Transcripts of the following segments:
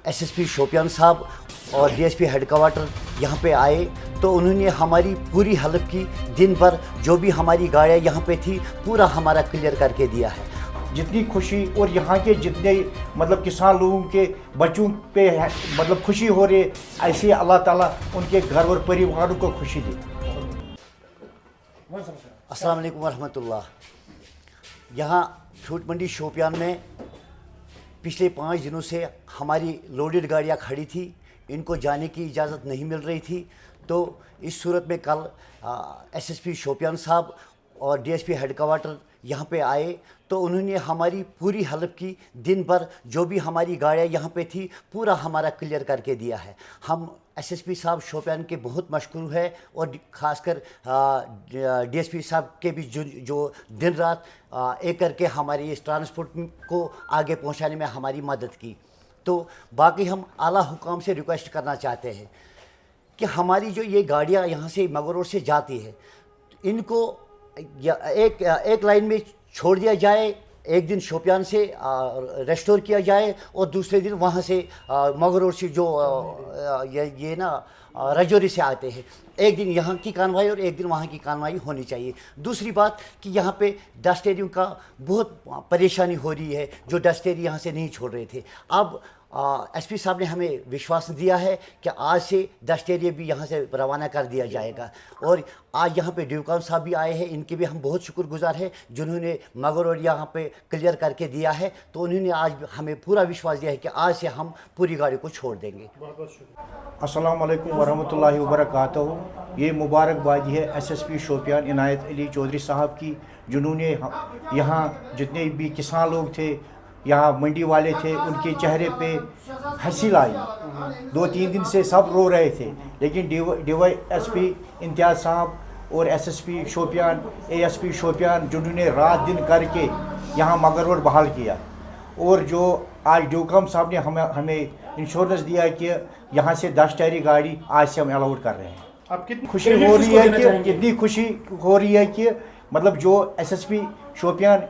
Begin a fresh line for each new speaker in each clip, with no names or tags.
SSP Shopian साहब और DSP headquarter यहाँ पे आए तो उन्होंने हमारी पूरी हेल्प की। दिन भर जो भी हमारी गाड़ियाँ यहाँ पे थी पूरा हमारा क्लियर करके दिया है।
जितनी खुशी और यहाँ के जितने मतलब किसान लोगों के बच्चों पे है मतलब खुशी हो रही, ऐसे अल्लाह ताला उनके घर और परिवारों को खुशी दे।
अस्सलाम वालेकुम वरहमतुल्लाह। यहाँ फ्रूट मंडी शोपियान में पिछले 5 दिनों से हमारी लोडेड गाड़ियाँ खड़ी थी, इनको जाने की इजाज़त नहीं मिल रही थी। तो इस सूरत में कल एसएसपी शोपियान साहब और डीएसपी हेडक्वार्टर यहाँ पे आए तो उन्होंने हमारी पूरी हेल्प की। दिन भर जो भी हमारी गाड़ियाँ यहाँ पे थी पूरा हमारा क्लियर करके दिया है। हम एसएसपी साहब शोपियान के बहुत मशकूर है और ख़ासकर डीएसपी साहब के भी जो दिन रात एक करके हमारी इस ट्रांसपोर्ट को आगे पहुँचाने में हमारी मदद की। तो बाकी हम आला हुकाम से रिक्वेस्ट करना चाहते हैं कि हमारी जो ये गाड़ियाँ यहाँ से मगर रोड से जाती है इनको एक लाइन में छोड़ दिया जाए। एक दिन शोपियान से रेस्टोर किया जाए और दूसरे दिन वहाँ से मगर रोड से जो ये ना रजौरी से आते हैं, एक दिन यहाँ की कार्रवाई और एक दिन वहाँ की कार्रवाई होनी चाहिए। दूसरी बात कि यहाँ पे डस्ट एरियों का बहुत परेशानी हो रही है, जो डस्ट एरिया यहाँ से नहीं छोड़ रहे थे। अब एसपी साहब ने हमें विश्वास दिया है कि आज से डस्ट एरिया भी यहाँ से रवाना कर दिया जाएगा। और आज यहाँ पे ड्यूकान साहब भी आए हैं, इनके भी हम बहुत शुक्रगुजार हैं जिन्होंने मगर रोड यहाँ पे क्लियर करके दिया है। तो उन्होंने आज हमें पूरा विश्वास दिया है कि आज से हम पूरी गाड़ी को छोड़ देंगे।
अस्सलाम वालेकुम वरहमतुल्लाहि वबरकातुहू। ये मुबारकबादी है एसएसपी शोपियान इनायत अली चौधरी साहब की, जिन्होंने यहाँ जितने भी किसान लोग थे, यहाँ मंडी वाले थे, उनके चेहरे पे हंसी लाई। 2-3 दिन से सब रो रहे थे, लेकिन डीवाईएसपी इम्तियाज़ साहब और एसएसपी शोपियान एएसपी शोपियान जिन्होंने रात दिन करके यहाँ मगर रोड बहाल किया। और जो आज ड्यूकम साहब ने हमें इंश्योरेंस दिया कि यहाँ से 10 टायरी गाड़ी आज से हम अलाउड कर रहे हैं। अब कितनी खुशी हो रही है कि इतनी खुशी हो रही है कि मतलब जो एसएसपी शोपियान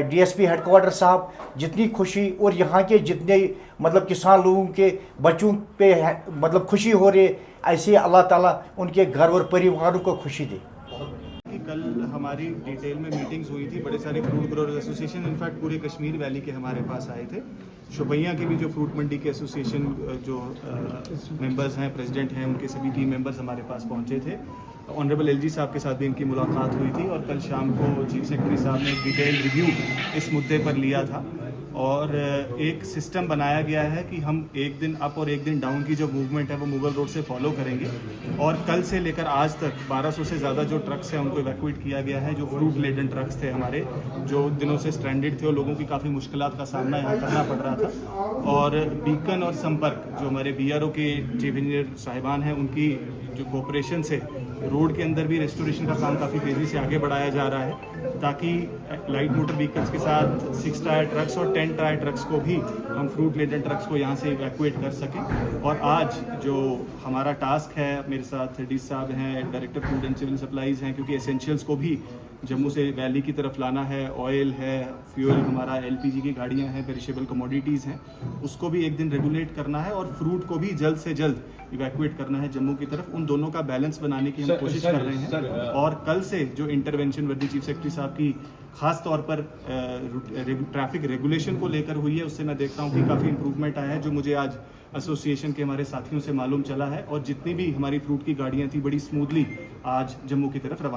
डीएसपी हेडक्वार्टर साहब जितनी खुशी और यहाँ के जितने मतलब किसान लोगों के बच्चों पे है मतलब खुशी हो रही, ऐसे अल्लाह ताला उनके घर और परिवारों को खुशी दे।
कल हमारी डिटेल में मीटिंग्स हुई थी, बड़े सारे फ्रूट ग्रोअर्स एसोसिएशन इनफैक्ट पूरे कश्मीर वैली के हमारे पास आए थे। शोपियां के भी जो फ्रूट मंडी के एसोसिएशन जो मेंबर्स हैं, प्रेसिडेंट हैं, उनके सभी टीम मेंबर्स हमारे पास पहुंचे थे। ऑनरेबल एलजी साहब के साथ भी इनकी मुलाकात हुई थी और कल शाम को चीफ सेक्रेटरी साहब ने एक डिटेल रिव्यू इस मुद्दे पर लिया था। और एक सिस्टम बनाया गया है कि हम एक दिन अप और एक दिन डाउन की जो मूवमेंट है वो मुगल रोड से फॉलो करेंगे। और कल से लेकर आज तक 1200 से ज़्यादा जो ट्रक्स हैं उनको इवैक्यूएट किया गया है। जो फ्रूट लेडन ट्रक्स थे हमारे, जो दिनों से स्ट्रैंडेड थे और लोगों की काफ़ी मुश्किलात का सामना यहाँ करना पड़ रहा था। और बीकन और संपर्क जो हमारे बीआरओ के चीफ इंजीनियर साहिबान हैं, उनकी जो कोऑपरेशन से रोड के अंदर भी रेस्टोरेशन का काम काफ़ी तेज़ी से आगे बढ़ाया जा रहा है, ताकि लाइट मोटर व्हीकल्स के साथ 6 टायर ट्रक्स और 10 टायर ट्रक्स को भी हम फ्रूट लेडन ट्रक्स को यहाँ से इवैक्यूएट कर सकें। और आज जो हमारा टास्क है, मेरे साथ डी साहब हैं, director food and civil supplies हैं, क्योंकि एसेंशियल्स को भी जम्मू से वैली की तरफ लाना है। ऑयल है, फ्यूल, हमारा एलपीजी की गाड़ियाँ हैं, पेरिशेबल कमोडिटीज़ हैं, उसको भी एक दिन रेगुलेट करना है और फ्रूट को भी जल्द से जल्द इवैक्यूएट करना है जम्मू की तरफ। उन दोनों का बैलेंस बनाने की हम कोशिश कर रहे हैं। और कल से जो इंटरवेंशन वर्दी चीफ सेक्रेटरी साहब की खास तौर पर ट्रैफिक रेगुलेशन को लेकर हुई है, उससे मैं देखता हूँ कि काफ़ी इंप्रूवमेंट आया है, जो मुझे आज एसोसिएशन के हमारे साथियों से मालूम चला है। और जितनी भी हमारी फ्रूट की गाड़ियाँ थी बड़ी स्मूथली आज जम्मू की तरफ रवाना